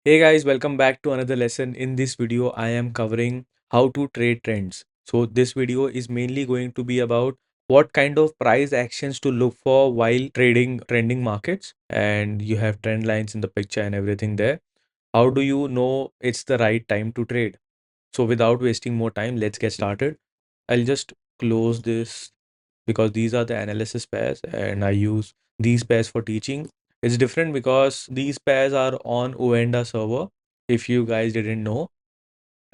Hey guys, welcome back to another lesson. In this video, I am covering how to trade trends. So this video is mainly going to be about what kind of price actions to look for while trading trending markets. And you have trend lines in the picture and everything there. How do you know it's the right time to trade? So without wasting more time, let's get started. I'll just close this because these are the analysis pairs and I use these pairs for teaching. It's different because these pairs are on Oenda server, if you guys didn't know.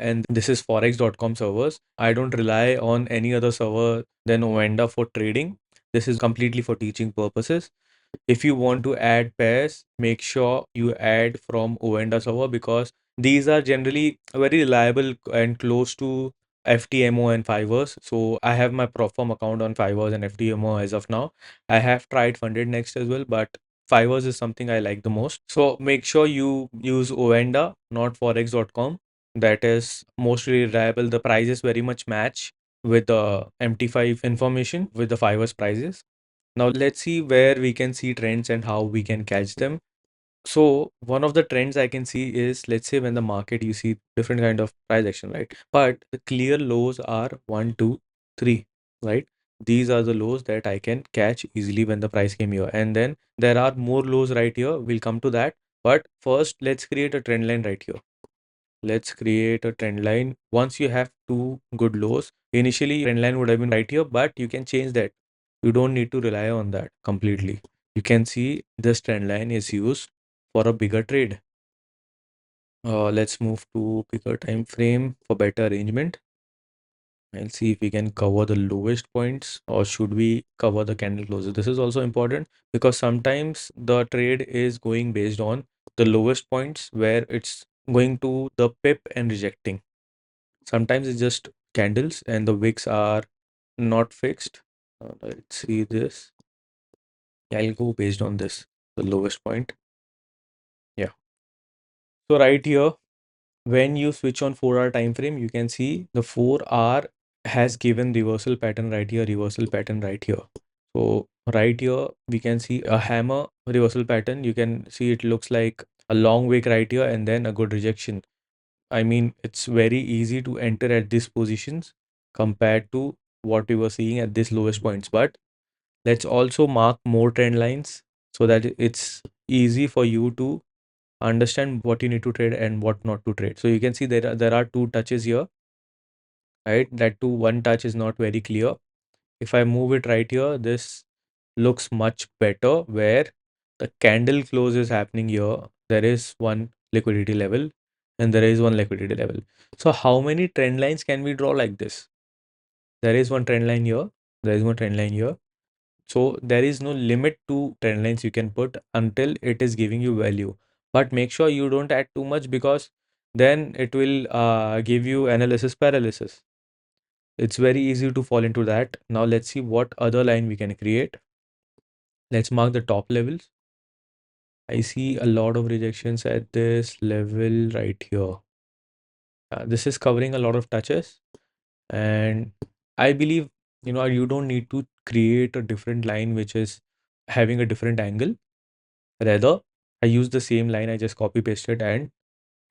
And this is forex.com servers. I don't rely on any other server than Oenda for trading. This is completely for teaching purposes. If you want to add pairs, make sure you add from Ovenda server because these are generally very reliable and close to FTMO and Fivers. So I have my Profirm account on Fivers and FTMO as of now. I have tried Funded Next as well, but Fivers is something I like the most. So make sure you use Ovenda, not forex.com. That is mostly reliable. The prices very much match with the MT5 information with the Fivers prices. Now let's see where we can see trends and how we can catch them. So one of the trends I can see is, let's say when the market you see different kind of price action, right? But the clear lows are 1, 2, 3, right? These are the lows that I can catch easily when the price came here. And then there are more lows right here. We'll come to that. But first, let's create a trend line right here. Let's create a trend line. Once you have two good lows, initially trend line would have been right here, but you can change that. You don't need to rely on that completely. You can see this trend line is used for a bigger trade. Let's move to bigger time frame for better arrangement and see if we can cover the lowest points or should we cover the candle closes. This is also important because sometimes the trade is going based on the lowest points where it's going to the pip and rejecting. Sometimes it's just candles and the wicks are not fixed. Let's see this. Yeah, I'll go based on this, the lowest point. Yeah. So right here, when you switch on 4-hour time frame, you can see the 4-hour has given reversal pattern right here, reversal pattern right here. So right here, we can see a hammer reversal pattern. You can see it looks like a long wick right here and then a good rejection. I mean, it's very easy to enter at these positions compared to what we were seeing at these lowest points. But let's also mark more trend lines so that it's easy for you to understand what you need to trade and what not to trade. So you can see there are two touches here, right? That two one touch is not very clear. If I move it right here, this looks much better where the candle close is happening here. There is one liquidity level and there is one liquidity level. So how many trend lines can we draw like this? There is one trend line here. There is one trend line here. So there is no limit to trend lines you can put until it is giving you value. But make sure you don't add too much because then it will give you analysis paralysis. It's very easy to fall into that. Now let's see what other line we can create. Let's mark the top levels. I see a lot of rejections at this level right here. This is covering a lot of touches, and I believe you don't need to create a different line which is having a different angle. Rather, I use the same line, I just copy paste it, and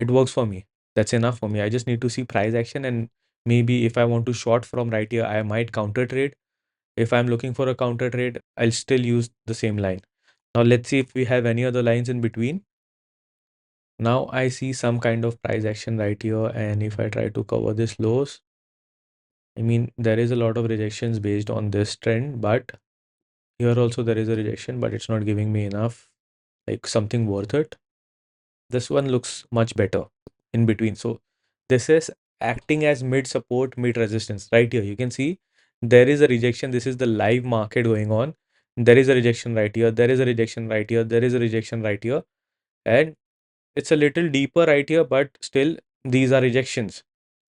it works for me. That's enough for me. I just need to see price action, and maybe if I want to short from right here, I might counter trade. If I'm looking for a counter trade, I'll still use the same line. Now let's see if we have any other lines in between. Now I see some kind of price action right here, and if I try to cover this lows, I mean there is a lot of rejections based on this trend, but here also there is a rejection, but it's not giving me enough, like something worth it. This one looks much better in between. So this is acting as mid support, mid resistance. Right here, you can see there is a rejection. This is the live market going on. There is a rejection right here. There is a rejection right here. There is a rejection right here. And it's a little deeper right here, but still these are rejections.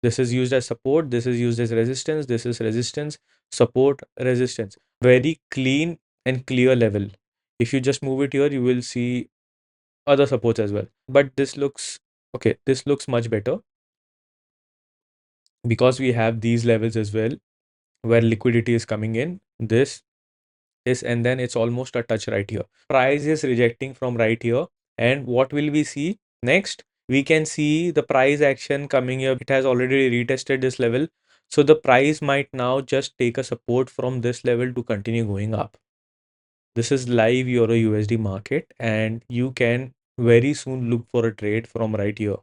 This is used as support. This is used as resistance. This is resistance, support, resistance. Very clean and clear level. If you just move it here, you will see other supports as well. But this looks okay. This looks much better because we have these levels as well where liquidity is coming in. This, and then it's almost a touch right here. Price is rejecting from right here. And what will we see? Next, we can see the price action coming here. It has already retested this level. So the price might now just take a support from this level to continue going up. This is live Euro USD market, and you can very soon look for a trade from right here,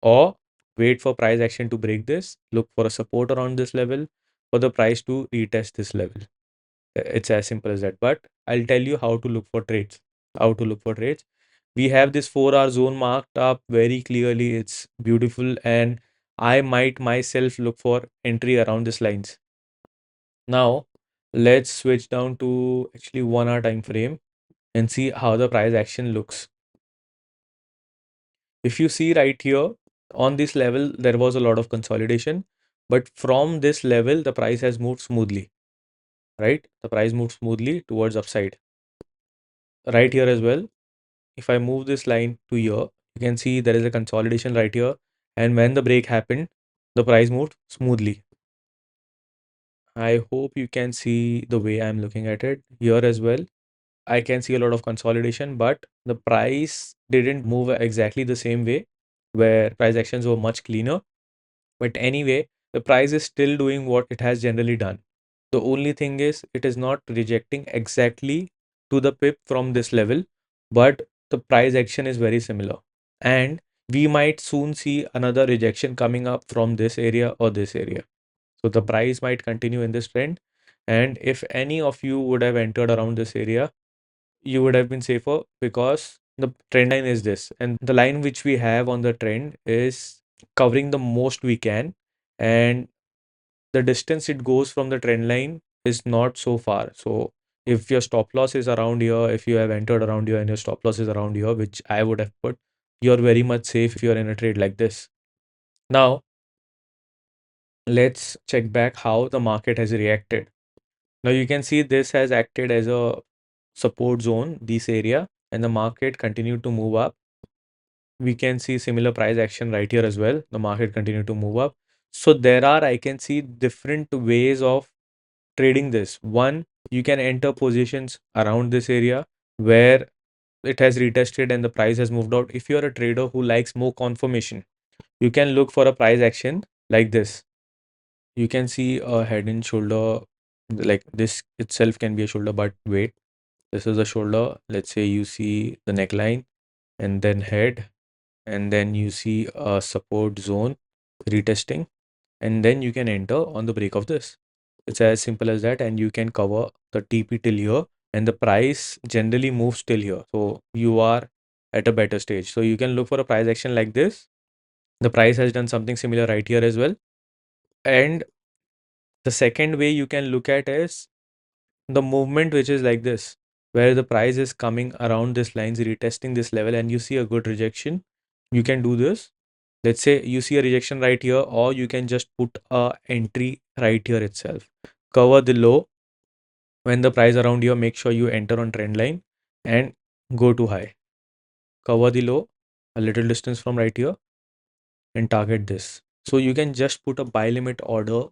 or wait for price action to break this, look for a support around this level for the price to retest this level. It's as simple as that. But I'll tell you how to look for trades. How to look for trades. We have this 4-hour zone marked up very clearly. It's beautiful, and I might myself look for entry around these lines. Now, let's switch down to actually 1 hour time frame and see how the price action looks. If you see right here on this level, there was a lot of consolidation, but from this level, the price has moved smoothly, right? The price moved smoothly towards upside. Right here as well, if I move this line to here, you can see there is a consolidation right here. And when the break happened, the price moved smoothly. I hope you can see the way I'm looking at it here as well. I can see a lot of consolidation, but the price didn't move exactly the same way, where price actions were much cleaner. But anyway, the price is still doing what it has generally done. The only thing is it is not rejecting exactly to the pip from this level, but the price action is very similar. And we might soon see another rejection coming up from this area or this area. So the price might continue in this trend. And if any of you would have entered around this area, you would have been safer because the trend line is this. And the line which we have on the trend is covering the most we can. And the distance it goes from the trend line is not so far. So if your stop loss is around here, if you have entered around here and your stop loss is around here, which I would have put, you're very much safe if you're in a trade like this. Now, let's check back how the market has reacted. Now you can see this has acted as a support zone, this area, and the market continued to move up. We can see similar price action right here as well. The market continued to move up. So there are, I can see different ways of trading this. One, you can enter positions around this area where it has retested and the price has moved out. If you're a trader who likes more confirmation, you can look for a price action like this. You can see a head and shoulder, like this itself can be a shoulder, but wait, this is a shoulder. Let's say you see the neckline and then head, and then you see a support zone retesting, and then you can enter on the break of this. It's as simple as that, and you can cover the TP till here, and the price generally moves till here. So you are at a better stage. So you can look for a price action like this. The price has done something similar right here as well. And the second way you can look at is the movement, which is like this, where the price is coming around this lines, retesting this level, and you see a good rejection. You can do this. Let's say you see a rejection right here, or you can just put a entry right here itself. Cover the low. When the price around here, make sure you enter on trend line and go to high. Cover the low a little distance from right here and target this. So you can just put a buy limit order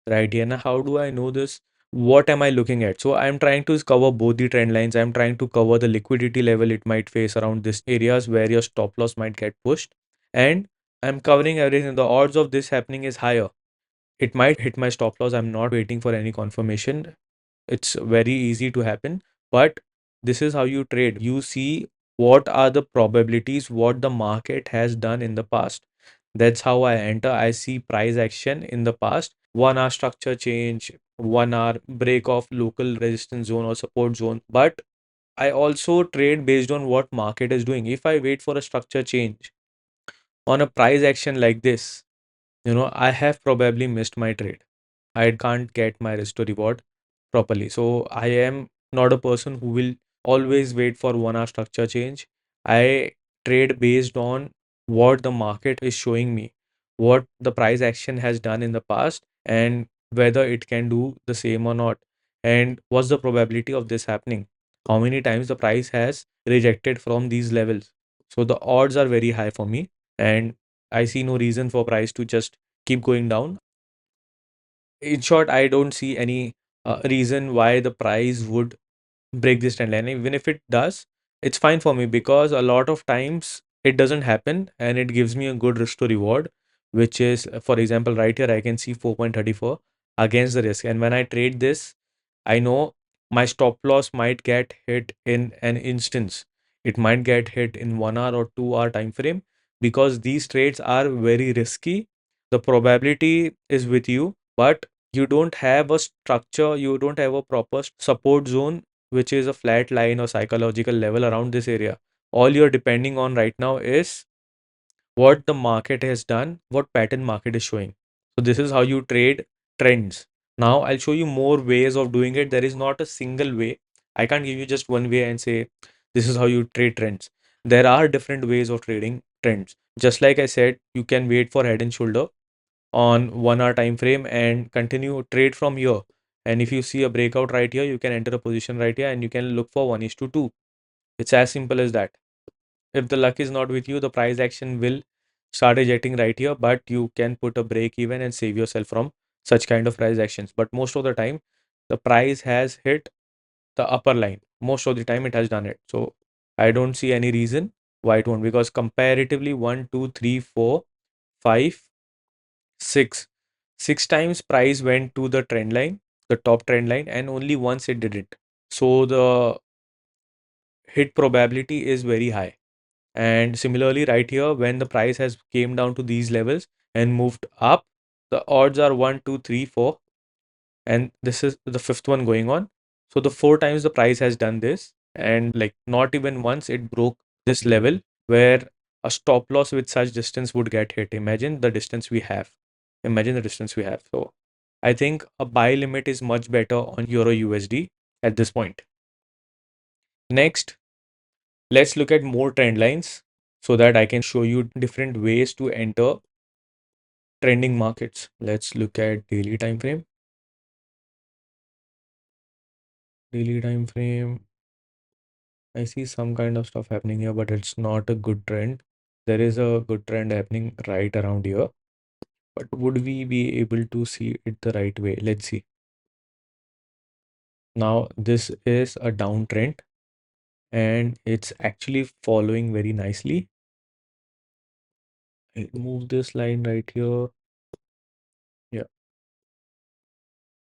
right here. Now, how do I know this? What am I looking at? So I'm trying to cover both the trend lines. I'm trying to cover the liquidity level it might face around this areas where your stop loss might get pushed. And I'm covering everything. The odds of this happening is higher. It might hit my stop loss. I'm not waiting for any confirmation. It's very easy to happen. But this is how you trade. You see what are the probabilities, what the market has done in the past. That's how I enter. I see price action in the past. 1 hour structure change, 1 hour break of local resistance zone or support zone. But I also trade based on what market is doing. If I wait for a structure change on a price action like this, I have probably missed my trade. I can't get my risk to reward properly. So I am not a person who will always wait for 1 hour structure change. I trade based on what the market is showing me, what the price action has done in the past, and whether it can do the same or not. And what's the probability of this happening? How many times the price has rejected from these levels? So the odds are very high for me, and I see no reason for price to just keep going down. In short, I don't see any reason why the price would break this trend line. Even if it does, it's fine for me because a lot of times it doesn't happen and it gives me a good risk to reward, which is, for example, right here I can see 4.34 against the risk. And when I trade this, I know my stop loss might get hit in an instance. It might get hit in 1 hour or 2 hour time frame because these trades are very risky. The probability is with you, but you don't have a structure, you don't have a proper support zone, which is a flat line or psychological level around this area. All you're depending on right now is what the market has done, what pattern market is showing. So this is how you trade trends. Now I'll show you more ways of doing it. There is not a single way. I can't give you just one way and say this is how you trade trends. There are different ways of trading trends. Just like I said, you can wait for head and shoulder on 1 hour time frame and continue trade from here. And if you see a breakout right here, you can enter a position right here and you can look for 1 is to 2. It's as simple as that. If the luck is not with you, the price action will start ejecting right here, but you can put a break even and save yourself from such kind of price actions. But most of the time, the price has hit the upper line. Most of the time, it has done it. So I don't see any reason why it won't, because comparatively, 1, 2, 3, 4, 5, 6 times price went to the trend line, the top trend line, and only once it didn't. So the hit probability is very high. And similarly, right here, when the price has came down to these levels and moved up, the odds are 1, 2, 3, 4, and this is the fifth one going on. So the 4 times the price has done this, and like not even once it broke this level where a stop loss with such distance would get hit. Imagine the distance we have. Imagine the distance we have. So I think a buy limit is much better on Euro USD at this point. Next, let's look at more trend lines so that I can show you different ways to enter trending markets. Let's look at daily time frame. Daily time frame. I see some kind of stuff happening here, but it's not a good trend. There is a good trend happening right around here. But would we be able to see it the right way? Let's see. Now, this is a downtrend and it's actually following very nicely. I'll move this line right here. Yeah.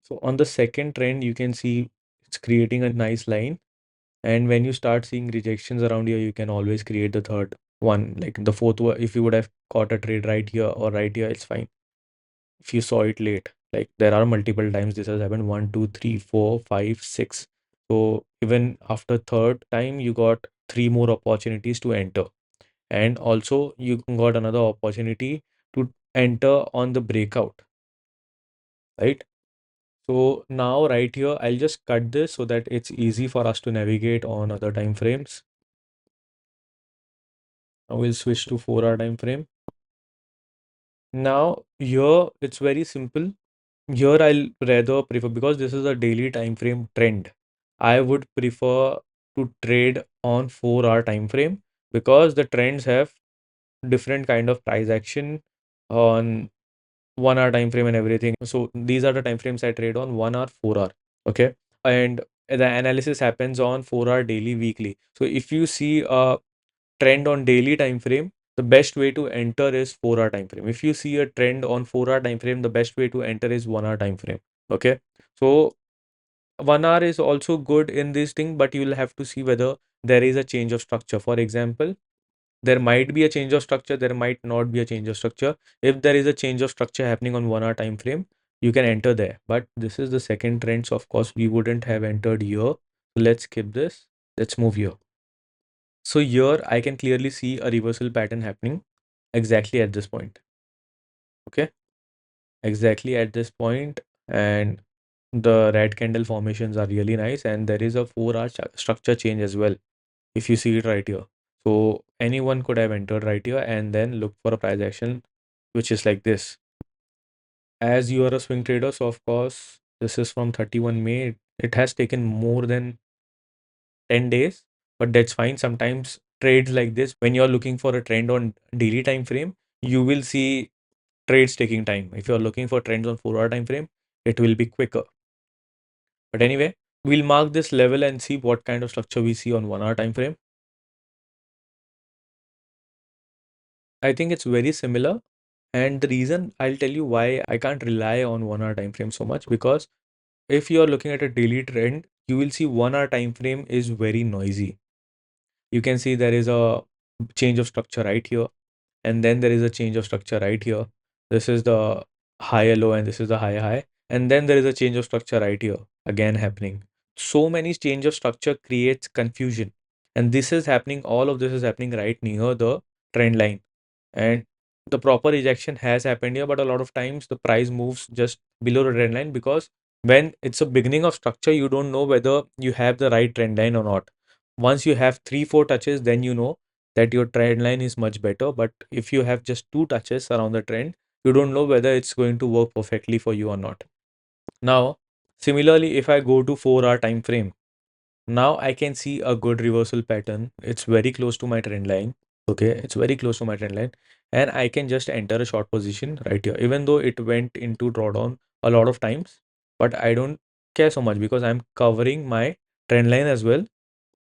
So on the second trend, you can see it's creating a nice line. And when you start seeing rejections around here, you can always create the third one, like the fourth one. If you would have caught a trade right here or right here, it's fine. If you saw it late, like there are multiple times this has happened 1, 2, 3, 4, 5, 6. So even after third time, you got three more opportunities to enter. And also, you got another opportunity to enter on the breakout, right? So now right here, I'll just cut this so that it's easy for us to navigate on other time frames. Now we'll switch to 4 hour time frame. Now here it's very simple. Here I'll rather prefer, because this is a daily time frame trend. I would prefer to trade on 4 hour time frame because the trends have different kind of price action on 1 hour time frame and everything. So these are the time frames I trade on: 1 hour, 4 hour. Okay. And the analysis happens on 4 hour daily, weekly. So if you see a trend on daily time frame, the best way to enter is 4 hour time frame. If you see a trend on 4 hour time frame, the best way to enter is 1 hour time frame. Okay. So 1 hour is also good in this thing, but you will have to see whether there is a change of structure. For example, there might be a change of structure, there might not be a change of structure. If there is a change of structure happening on 1 hour time frame, you can enter there. But this is the second trend, so of course we wouldn't have entered here. Let's skip this. Let's move here. So here I can clearly see a reversal pattern happening exactly at this point. Okay, exactly at this point, and the red candle formations are really nice, and there is a 4 hour structure change as well. If you see it right here, so anyone could have entered right here and then look for a price action, which is like this. As you are a swing trader, so of course this is from 31 May. It has taken more than 10 days, but that's fine. Sometimes trades like this, when you're looking for a trend on daily time frame, you will see trades taking time. If you're looking for trends on 4 hour time frame, it will be quicker. But anyway, we'll mark this level and see what kind of structure we see on 1 hour time frame. I think it's very similar. And the reason I'll tell you why I can't rely on 1 hour time frame so much, because if you are looking at a daily trend, you will see 1 hour time frame is very noisy. You can see there is a change of structure right here, and then there is a change of structure right here. This is the higher low and this is the higher high, and then there is a change of structure right here again happening. So many change of structure creates confusion, and this is happening, all of this is happening right near the trend line. And the proper ejection has happened here, but a lot of times the price moves just below the trend line, because when it's a beginning of structure, you don't know whether you have the right trend line or not. Once you have 3 4 touches, then you know that your trend line is much better. But if you have just 2 touches around the trend, you don't know whether it's going to work perfectly for you or not. Now, similarly, if I go to 4 hour time frame, now I can see a good reversal pattern. It's very close to my trend line. Okay, it's very close to my trend line. And I can just enter a short position right here, even though it went into drawdown a lot of times. But I don't care so much because I'm covering my trend line as well.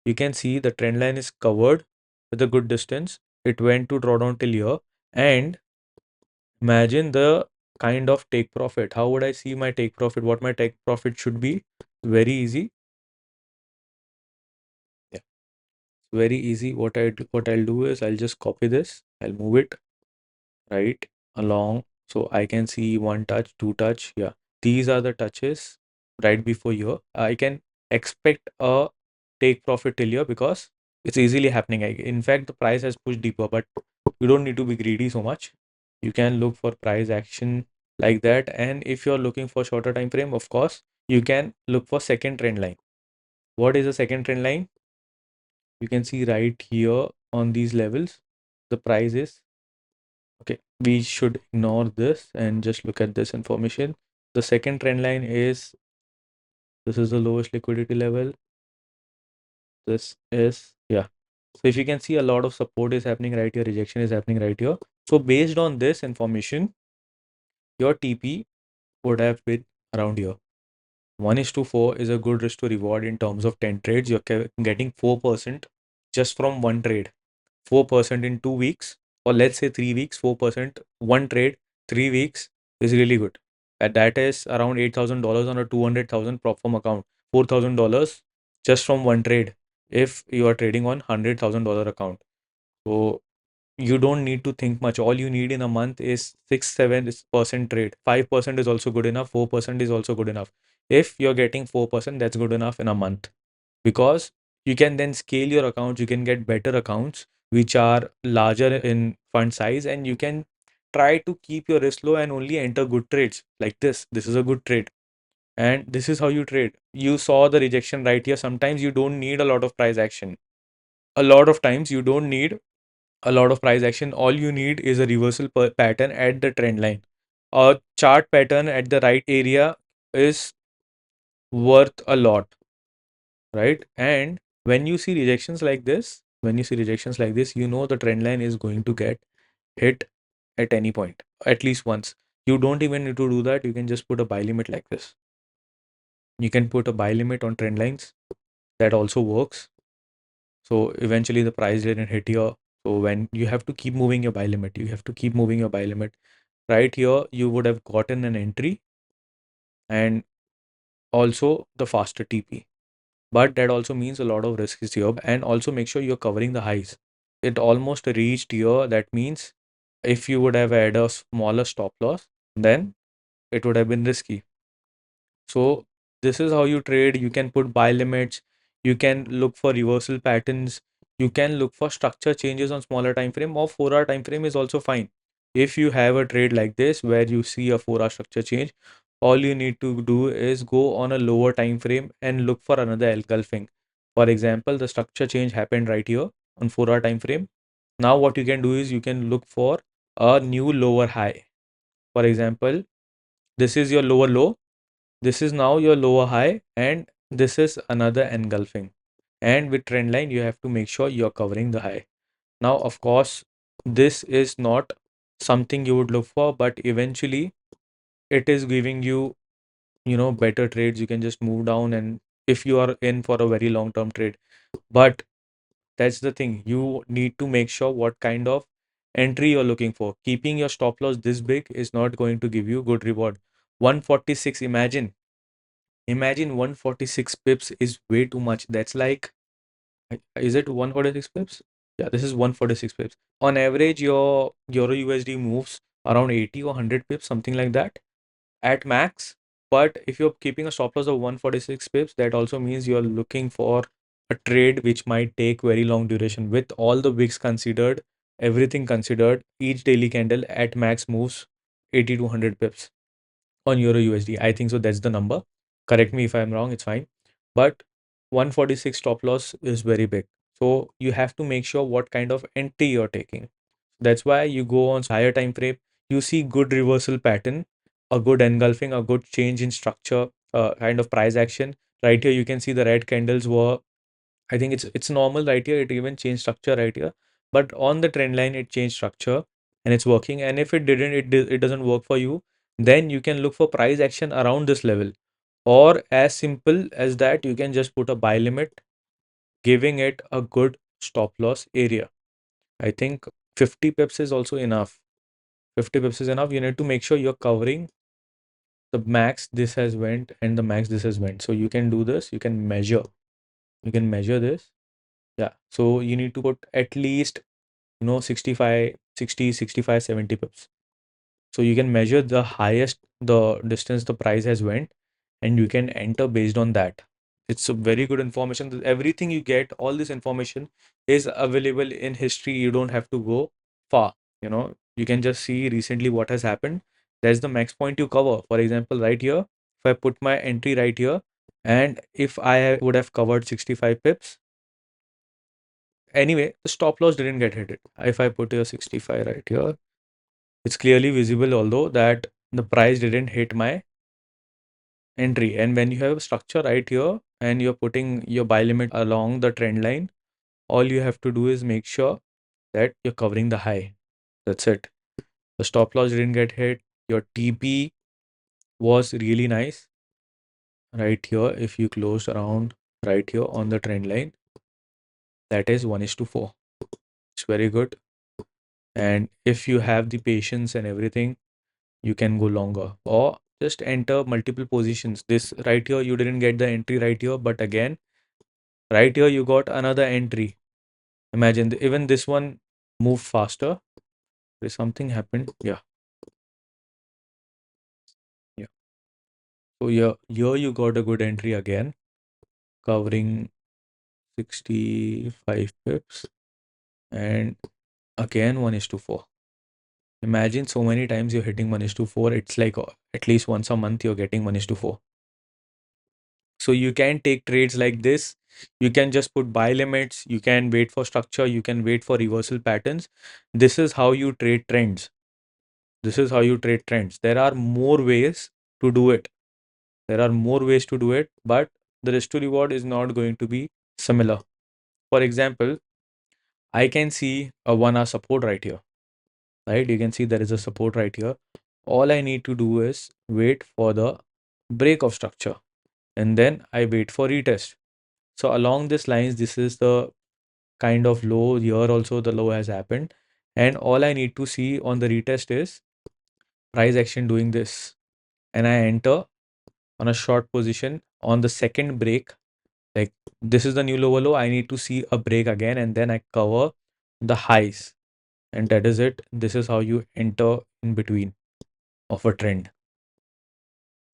You can see the trend line is covered with a good distance. It went to drawdown till here. And imagine the kind of take profit. How would I see my take profit? What my take profit should be? Very easy. Yeah. Very easy. What I'll do is I'll just copy this. I'll move it right along so I can see 1 touch, 2 touch. Yeah, these are the touches right before here. I can expect a take profit till here because it's easily happening. In fact, the price has pushed deeper, but you don't need to be greedy so much. You can look for price action like that. And if you're looking for shorter time frame, of course, you can look for second trend line. What is a second trend line? You can see right here on these levels, the price is okay. We should ignore this and just look at this information. The second trend line is, this is the lowest liquidity level. This is, yeah. So if you can see, a lot of support is happening right here, rejection is happening right here. So based on this information, your TP would have been around here. 1:4 is a good risk to reward in terms of 10 trades. You're getting 4% just from one trade. 4% in 2 weeks, or let's say 3 weeks, 4%, one trade, 3 weeks is really good. And that is around $8,000 on a 200,000 prop firm account. $4,000 just from one trade if you are trading on $100,000 account. So you don't need to think much. All you need in a month is 6 7% trade. 5% is also good enough. 4% is also good enough. If you're getting 4%, that's good enough in a month, because you can then scale your accounts. You can get better accounts which are larger in fund size, and you can try to keep your risk low and only enter good trades like this. This is a good trade, and this is how you trade. You saw the rejection right here. Sometimes you don't need a lot of price action. A lot of times you don't need a lot of price action. All you need is a reversal pattern at the trend line. A chart pattern at the right area is worth a lot, right? And when you see rejections like this, you know the trend line is going to get hit at any point, at least once. You don't even need to do that. You can just put a buy limit like this. You can put a buy limit on trend lines. That also works. So eventually the price didn't hit here. So when you have to keep moving your buy limit, you have to keep moving your buy limit. Right here, you would have gotten an entry and also the faster TP. But that also means a lot of risk is here. And also make sure you're covering the highs. It almost reached here. That means if you would have had a smaller stop loss, then it would have been risky. So this is how you trade. You can put buy limits. You can look for reversal patterns. You can look for structure changes on smaller time frame, or 4 hour time frame is also fine. If you have a trade like this where you see a 4 hour structure change, all you need to do is go on a lower time frame and look for another engulfing. For example, the structure change happened right here on 4 hour time frame. Now what you can do is you can look for a new lower high. For example, this is your lower low, this is now your lower high, and this is another engulfing. And with trend line, you have to make sure you're covering the high. Now, of course, this is not something you would look for, but eventually it is giving you, better trades. You can just move down, and if you are in for a very long term trade. But that's the thing. You need to make sure what kind of entry you're looking for. Keeping your stop loss this big is not going to give you good reward. 146, imagine 146 pips is way too much. That's like, is it 146 pips? Yeah, this is 146 pips. On average, your Euro USD moves around 80 or 100 pips, something like that at max. But if you're keeping a stop loss of 146 pips, that also means you're looking for a trade which might take very long duration. With all the wicks considered, everything considered, each daily candle at max moves 80 to 100 pips on Euro USD. I think so. That's the number. Correct me if I'm wrong. It's fine. But 146 stop loss is very big. So you have to make sure what kind of entry you're taking. That's why you go on higher time frame. You see good reversal pattern, a good engulfing, a good change in structure, kind of price action. Right here, you can see the red candles were. I think it's normal right here. It even changed structure right here, but on the trend line, it changed structure and it's working. And if it didn't, it doesn't work for you. Then you can look for price action around this level, or as simple as that, you can just put a buy limit, giving it a good stop loss area. I think 50 pips is also enough. 50 pips is enough. You need to make sure you're covering the max this has went and the max this has went. So you can do this. You can measure. You can measure this. Yeah. So you need to put at least 65, 60, 65, 70 pips. So you can measure the highest the distance the price has went, and you can enter based on that. It's a very good information. Everything you get, all this information is available in history. You don't have to go far. You can just see recently what has happened. That's the max point you cover. For example, right here, if I put my entry right here, and if I would have covered 65 pips, anyway, the stop loss didn't get hit. If I put here 65 right here, it's clearly visible, although that the price didn't hit my entry. And when you have a structure right here and you're putting your buy limit along the trend line, all you have to do is make sure that you're covering the high. That's it. The stop loss didn't get hit. Your TP was really nice right here. If you closed around right here on the trend line, that is 1:4. It's very good. And if you have the patience and everything, you can go longer or just enter multiple positions. This right here, you didn't get the entry right here, but again, right here, you got another entry. Imagine even this one moved faster. There's something happened. Yeah, yeah. So here you got a good entry again, covering 65 pips, and again 1:4. Imagine so many times you're hitting 1:4. It's like at least once a month you're getting 1:4. So you can take trades like this. You can just put buy limits. You can wait for structure. You can wait for reversal patterns. This is how you trade trends. This is how you trade trends. There are more ways to do it. There are more ways to do it, but the risk to reward is not going to be similar. For example, I can see a 1 hour support right here. Right? You can see there is a support right here. All I need to do is wait for the break of structure, and then I wait for retest. So along this lines, this is the kind of low. Here also the low has happened. And all I need to see on the retest is price action doing this. And I enter on a short position on the second break. Like this is the new lower low. I need to see a break again and then I cover the highs. And that is it. This is how you enter in between of a trend.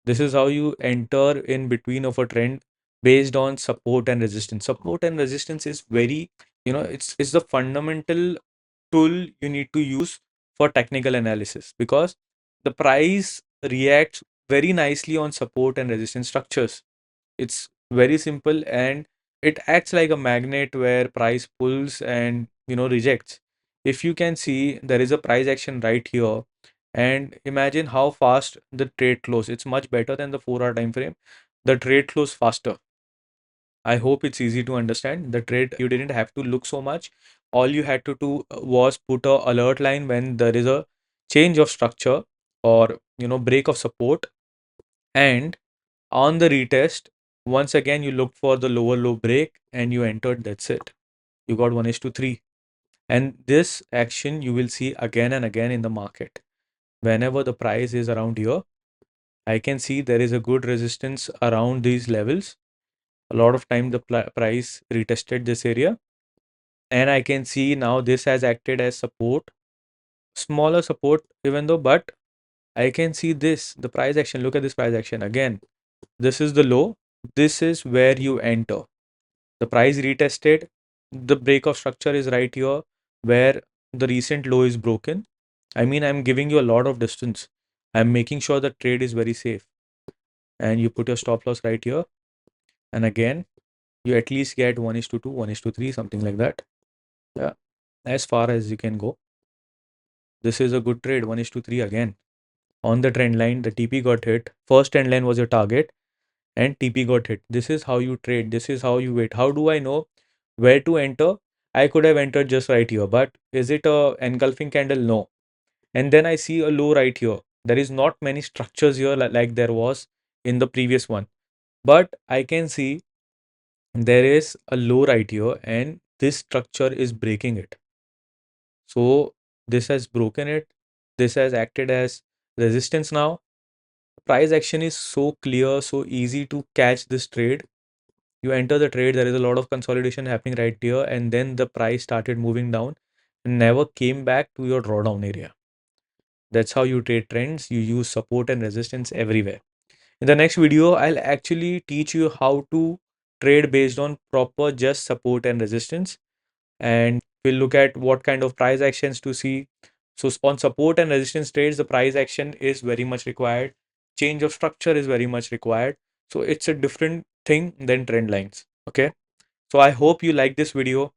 This is how you enter in between of a trend based on support and resistance. Support and resistance is very, it's the fundamental tool you need to use for technical analysis, because the price reacts very nicely on support and resistance structures. It's very simple, and it acts like a magnet where price pulls and rejects. If you can see, there is a price action right here, and imagine how fast the trade close. It's much better than the 4-hour time frame. The trade close faster. I hope it's easy to understand. The trade, you didn't have to look so much. All you had to do was put a alert line when there is a change of structure or break of support, and on the retest, once again you looked for the lower low break and you entered. That's it. You got 1:3. And this action you will see again and again in the market. Whenever the price is around here, I can see there is a good resistance around these levels. A lot of time the price retested this area, and I can see now this has acted as support, smaller support even though, but I can see this, the price action. Look at this price action again. This is the low. This is where you enter. The price retested. The break of structure is right here where the recent low is broken. I mean, I'm giving you a lot of distance. I'm making sure the trade is very safe. And you put your stop loss right here. And again, you at least get 1 is to 2, 1 is to 3, something like that. Yeah. As far as you can go. This is a good trade. 1 is to 3 again. On the trend line, the TP got hit. First trend line was your target and TP got hit. This is how you trade. This is how you wait. How do I know where to enter? I could have entered just right here, but is it a engulfing candle? No. And then I see a low right here. There is not many structures here like there was in the previous one, but I can see there is a low right here and this structure is breaking it. So this has broken it. This has acted as resistance now. Price action is so clear, so easy to catch this trade. You enter the trade, there is a lot of consolidation happening right here, and then the price started moving down and never came back to your drawdown area. That's how you trade trends. You use support and resistance everywhere. In the next video, I'll actually teach you how to trade based on proper just support and resistance. And we'll look at what kind of price actions to see. So on support and resistance trades, the price action is very much required. Change of structure is very much required. So it's a different thing than trend lines. Okay. So I hope you like this video.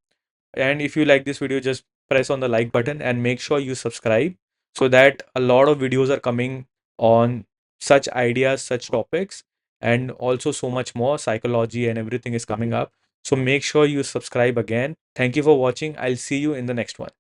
And if you like this video, just press on the like button and make sure you subscribe so that a lot of videos are coming on such ideas, such topics, and also so much more psychology and everything is coming up. So make sure you subscribe again. Thank you for watching. I'll see you in the next one.